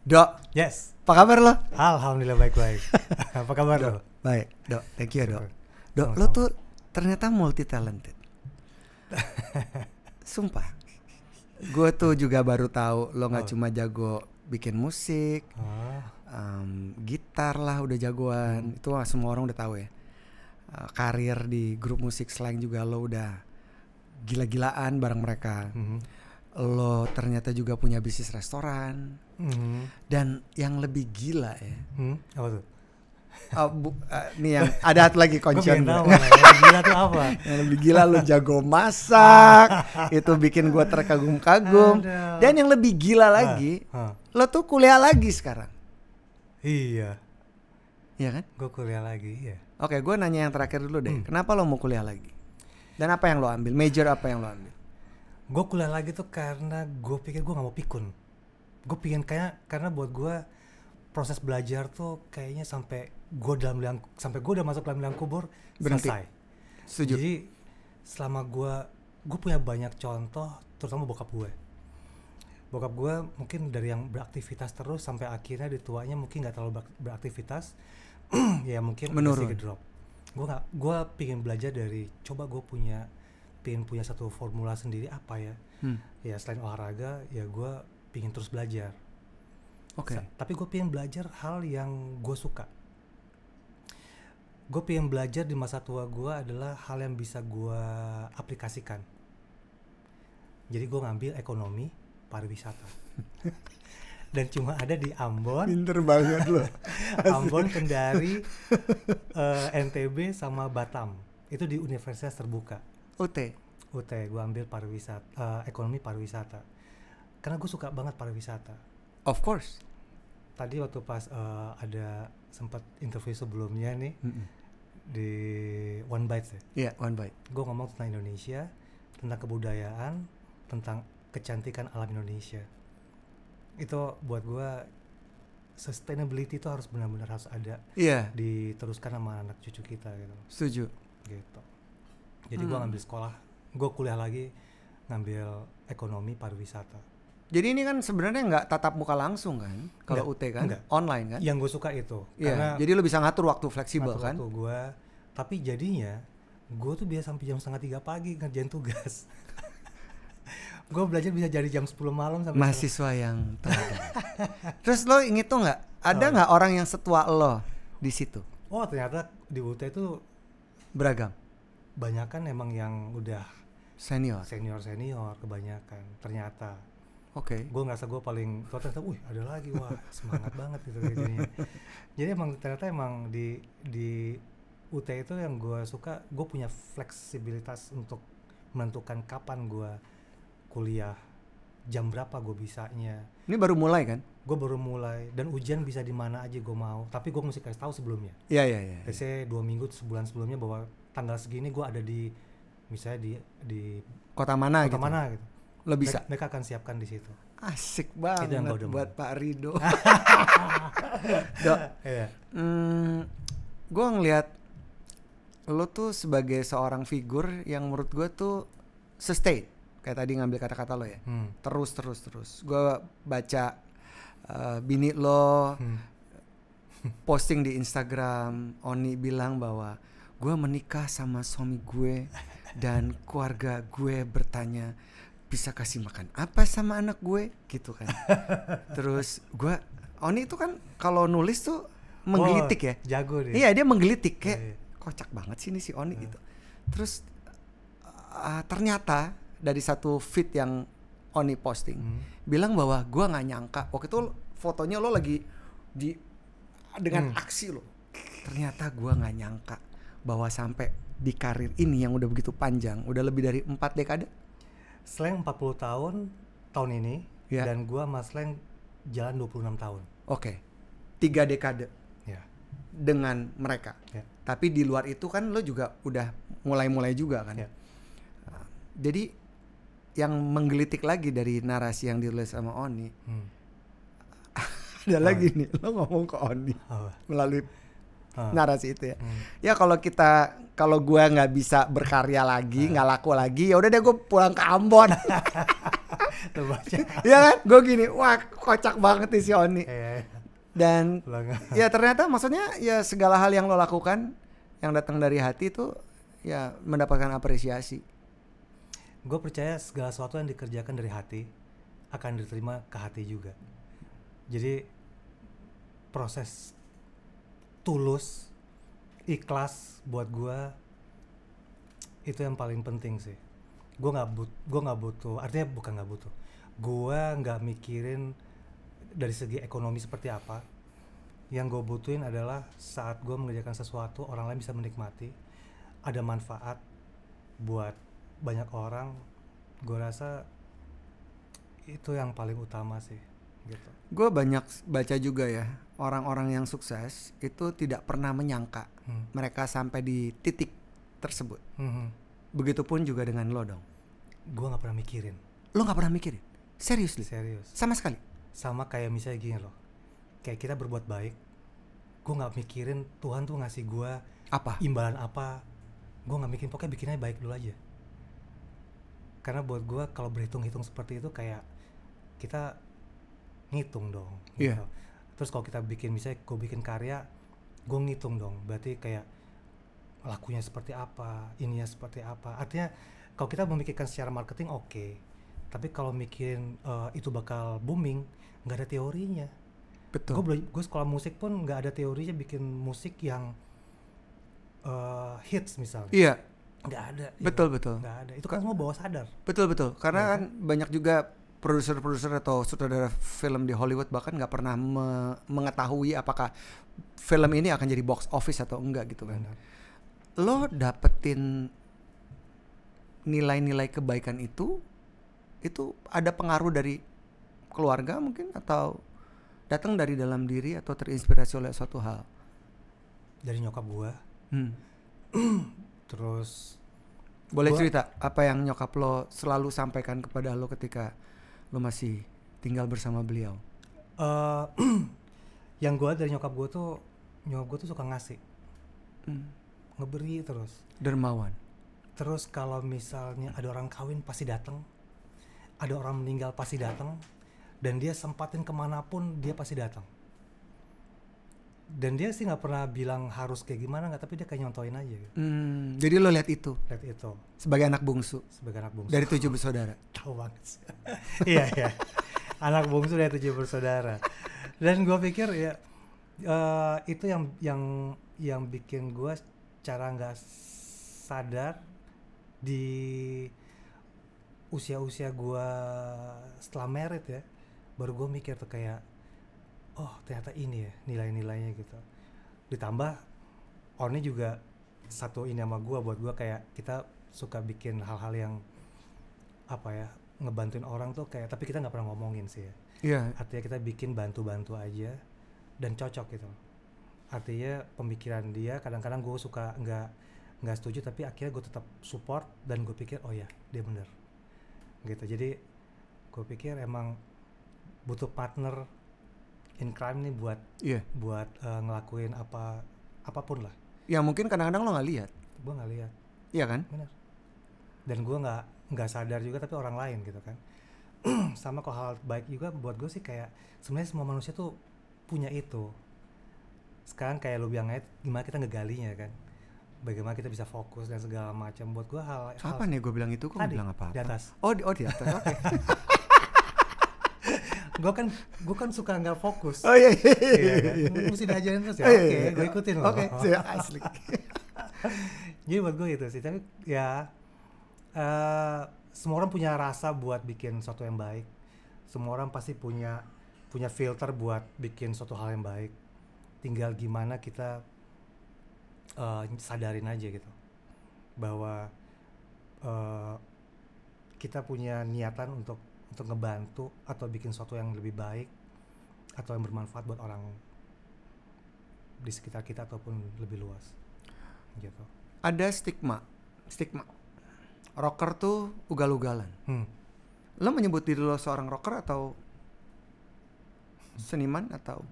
Dok, Yes. apa kabar lo? Alhamdulillah baik-baik. Apa kabar lo? Baik, Dok. Thank you, Dok. Dok, Sama-sama. lo tuh ternyata multi talented. Sumpah. Gue tuh juga baru tahu lo nggak cuma jago bikin musik, gitar lah udah jagoan. Itu semua orang udah tahu ya. Karir di grup musik slang juga lo udah gila-gilaan bareng mereka. Lo ternyata juga punya bisnis restoran. Dan yang lebih gila ya. Apa tuh? Nih yang ada lagi Gue concern pengen tahu gue. yang gila tuh apa? Yang lebih gila lo jago masak. Itu bikin gue terkagum-kagum. Aduh. Dan yang lebih gila lagi, lo tuh kuliah lagi sekarang. Iya, Iya kan? gue kuliah lagi ya. Oke, gue nanya yang terakhir dulu deh. Kenapa lo mau kuliah lagi? Dan apa yang lo ambil? Major apa yang lo ambil? Gue kuliah lagi tuh karena gue pikir gue gak mau pikun. Gue pingin karena buat gue proses belajar tuh kayaknya sampai gue udah masuk dalam liang kubur Berhenti. selesai. Setuju. Jadi selama gue punya banyak contoh, terutama bokap gue. Bokap gue mungkin dari yang beraktivitas terus sampai akhirnya di tuanya mungkin nggak terlalu beraktivitas, ya mungkin Menurun. sedikit drop. Gue pingin belajar dari gue pingin punya satu formula sendiri apa ya. Ya selain olahraga ya gue pingin terus belajar. Oke. Tapi gue pengen belajar hal yang gue suka. Gue pengen belajar di masa tua gue adalah hal yang bisa gue aplikasikan. Jadi gue ngambil ekonomi pariwisata. Dan cuma ada di Ambon, Pinter banget lo. Ambon, Kendari, NTB sama Batam. Itu di universitas terbuka. UT. Gue ambil ekonomi pariwisata. Karena gue suka banget pariwisata. Of course. Tadi waktu pas ada sempat interview sebelumnya nih di One Bites ya. Iya, One Bite. Gue ngomong tentang Indonesia, tentang kebudayaan, tentang kecantikan alam Indonesia. Itu buat gue sustainability itu harus benar-benar harus ada. Iya. Diteruskan sama anak cucu kita gitu. Setuju. Gitu. Jadi gue ngambil sekolah, gue kuliah lagi ngambil ekonomi pariwisata. Jadi ini kan sebenarnya nggak tatap muka langsung kan? Kalau UT kan? Enggak. Online kan? Yang gue suka itu. Iya. Karena Jadi lo bisa ngatur waktu fleksibel kan? waktu gue, tapi jadinya gue tuh biasa sampai jam 2:30 pagi ngerjain tugas. Gue belajar bisa jadi jam 10 malam sampai Mahasiswa yang teladan. Terus lo inget tuh nggak? Ada nggak orang yang setua lo di situ? Oh ternyata di UT itu Beragam. banyak kan emang yang udah Senior. senior kebanyakan. Ternyata Oke. gue ngerasa gue paling tua, ternyata ada lagi, wah semangat banget gitu jadinya. Jadi ternyata emang di UT itu yang gue suka, gue punya fleksibilitas untuk menentukan kapan gue kuliah, jam berapa gue bisanya. Ini baru mulai kan? Gue baru mulai dan ujian bisa di mana aja gue mau, tapi gue mesti kasih tahu sebelumnya. Iya. Biasanya 2 minggu sebulan sebelumnya bahwa tanggal segini gue ada di misalnya di Kota mana kota gitu? mana gitu. Lo bisa? Mereka akan siapkan di situ. Asik banget yang gua demen. buat Pak Rido. Dok, Iya. gue ngelihat lo tuh sebagai seorang figur yang menurut gue tuh sustain. Kayak tadi ngambil kata-kata lo ya. Terus. Gue baca bini lo posting di Instagram. Oni bilang bahwa gue menikah sama suami gue dan keluarga gue bertanya bisa kasih makan apa sama anak gue gitu kan. Terus Oni itu kan kalau nulis tuh menggelitik ya. Jago dia. Iya, dia menggelitik kayak Iya. kocak banget sih ini si Oni gitu. Terus ternyata dari satu feed yang Oni posting bilang bahwa gue nggak nyangka waktu itu fotonya lo lagi dengan aksi lo. Ternyata gue nggak nyangka bahwa sampai di karir ini yang udah begitu panjang, udah lebih dari 4 dekade. Slang 40 tahun ini, Ya. dan gua sama Slang jalan 26 tahun. Oke. 3 dekade Ya. dengan mereka. Ya. Tapi di luar itu kan lo juga udah mulai juga kan. Ya. Jadi yang menggelitik lagi dari narasi yang ditulis sama Oni ada lagi nih, lo ngomong ke Oni melalui narasi itu ya. Ya kalau gue nggak bisa berkarya lagi, nggak laku lagi, ya udah deh gue pulang ke Ambon. Lo baca. Iya kan? Gue gini, wah kocak banget nih si Oni. Dan Lo nggak. ya ternyata maksudnya ya segala hal yang lo lakukan yang datang dari hati itu ya mendapatkan apresiasi. Gue percaya segala sesuatu yang dikerjakan dari hati akan diterima ke hati juga. Jadi proses tulus, ikhlas buat gue itu yang paling penting sih. Gue nggak butuh, artinya bukan nggak butuh. Gue nggak mikirin dari segi ekonomi seperti apa. Yang gue butuhin adalah saat gue mengerjakan sesuatu orang lain bisa menikmati, ada manfaat buat banyak orang. Gue rasa itu yang paling utama sih gitu. Gue banyak baca juga ya, orang-orang yang sukses itu tidak pernah menyangka mereka sampai di titik tersebut. Begitupun juga dengan lo dong. Gue nggak pernah mikirin. Lo nggak pernah mikirin? Serius? Sama sekali? Sama kayak misalnya gini loh, kayak kita berbuat baik, gue nggak mikirin Tuhan tuh ngasih gue apa imbalan apa. Gue nggak mikirin, pokoknya bikinnya baik dulu aja. Karena buat gue kalau berhitung-hitung seperti itu kayak kita ngitung dong gitu. Yeah. Terus kalau kita bikin, misalnya gue bikin karya, gue ngitung dong, berarti kayak lakunya seperti apa, ininya seperti apa. Artinya kalau kita memikirkan secara marketing oke. Tapi kalau mikirin itu bakal booming, nggak ada teorinya. Betul. Gue sekolah musik pun nggak ada teorinya bikin musik yang hits misalnya. Iya. Nggak ada. Betul. Nggak ada. Itu kan semua bawah sadar. Betul. Karena kan banyak juga produser atau sutradara film di Hollywood bahkan nggak pernah mengetahui apakah film ini akan jadi box office atau enggak gitu kan. Benar. Lo dapetin nilai-nilai kebaikan itu ada pengaruh dari keluarga mungkin atau datang dari dalam diri atau terinspirasi oleh suatu hal? Dari nyokap gua. Terus boleh cerita apa yang nyokap lo selalu sampaikan kepada lo ketika lo masih tinggal bersama beliau? Yang gua dari nyokap gua tuh suka ngasih, ngeberi terus. Dermawan. Terus kalau misalnya ada orang kawin pasti datang, ada orang meninggal pasti datang, dan dia sempatin kemanapun dia pasti datang. Dan dia sih nggak pernah bilang harus kayak gimana nggak, tapi dia kayak nyontoin aja. Jadi lo lihat itu sebagai anak bungsu dari 7 bersaudara. Tahu banget sih. Iya anak bungsu dari 7 bersaudara. Dan gue pikir ya itu yang bikin gue cara nggak sadar di usia gue setelah married ya, baru gue mikir tuh kayak oh ternyata ini ya nilai-nilainya gitu. Ditambah Oni juga satu ini sama gue, buat gue kayak kita suka bikin hal-hal yang apa ya, ngebantuin orang tuh kayak, tapi kita nggak pernah ngomongin sih ya. Iya. Artinya kita bikin bantu-bantu aja dan cocok gitu. Artinya pemikiran dia kadang-kadang gue suka nggak setuju, tapi akhirnya gue tetap support dan gue pikir oh ya dia bener gitu. Jadi gue pikir emang butuh partner in crime nih buat ngelakuin apapun lah. Ya mungkin kadang-kadang lo nggak lihat. Gue nggak lihat. Iya kan? Bener. Dan gue nggak sadar juga, tapi orang lain gitu kan. Sama kalau hal baik juga buat gue sih kayak sebenarnya semua manusia tuh punya itu. Sekarang kayak lo bilang aja gimana kita ngegalinya kan, bagaimana kita bisa fokus dan segala macam. Buat gue hal kapan ya gue bilang itu, kok bilang apa? Di atas. Oh di atas. Oke. Gue kan suka nggak fokus. Oh iya. Mesti diajarin terus ya. Oke, gue ikutin loh. Oke, asli. Jadi buat gue itu sih, tapi ya semua orang punya rasa buat bikin sesuatu yang baik. Semua orang pasti punya filter buat bikin suatu hal yang baik. Tinggal gimana kita sadarin aja gitu bahwa kita punya niatan untuk ngebantu atau bikin sesuatu yang lebih baik atau yang bermanfaat buat orang di sekitar kita ataupun lebih luas gitu. Ada stigma rocker tuh ugal-ugalan. Lo menyebut diri lo seorang rocker atau seniman atau?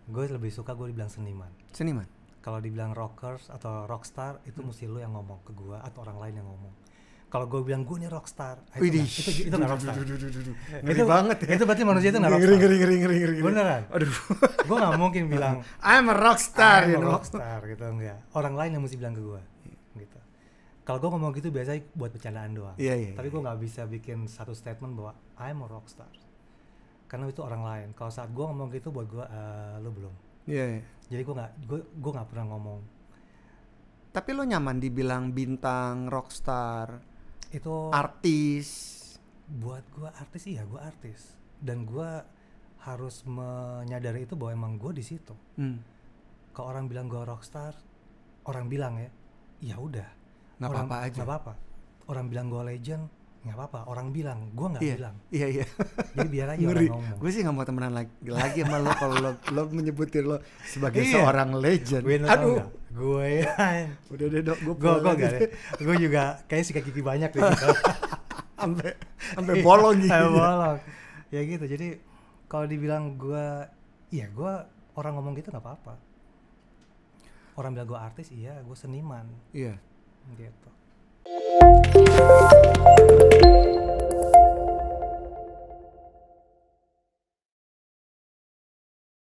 Gue lebih suka gue dibilang seniman. Kalau dibilang rockers atau rockstar itu mesti lo yang ngomong ke gue atau orang lain yang ngomong. Kalau gue bilang gue nih rockstar, Widih. itu nggak rockstar. Ngeri banget ya. Itu berarti manusia itu nggak rockstar. Ngeri. Beneran. Aduh. Gue nggak mungkin bilang I'm a rockstar, I'm a rockstar gitu, enggak. Orang lain yang mesti bilang ke gue gitu. Kalau gue ngomong gitu biasanya buat bercandaan doang. Iya. Tapi gue nggak bisa bikin satu statement bahwa I'm a rockstar. Karena itu orang lain. Kalau saat gue ngomong gitu buat gue, lo belum. Iya. Jadi gue nggak pernah ngomong. Tapi lo nyaman dibilang bintang, rockstar, Itu artis? buat gue artis, iya gue artis. Dan gue harus menyadari itu bahwa emang gue di situ. Kalau orang bilang gue rockstar, orang bilang ya udah. Nggak apa-apa aja. Nggak apa-apa. Orang bilang gue legend, nggak apa-apa. Orang bilang, gue nggak bilang. Iya. Jadi biar aja orang ngomong. Gue sih nggak mau temenan lagi sama lo kalau lo menyebutin lo sebagai seorang legend. Aduh, gue udah deh dok, gue gak deh. Gue juga kayaknya sikat gigi banyak deh. sampai bolong gitu. Bolong. Ya gitu. Jadi kalau dibilang gue orang ngomong gitu nggak apa-apa. Orang bilang gue artis, iya gue seniman. Iya. Gitu.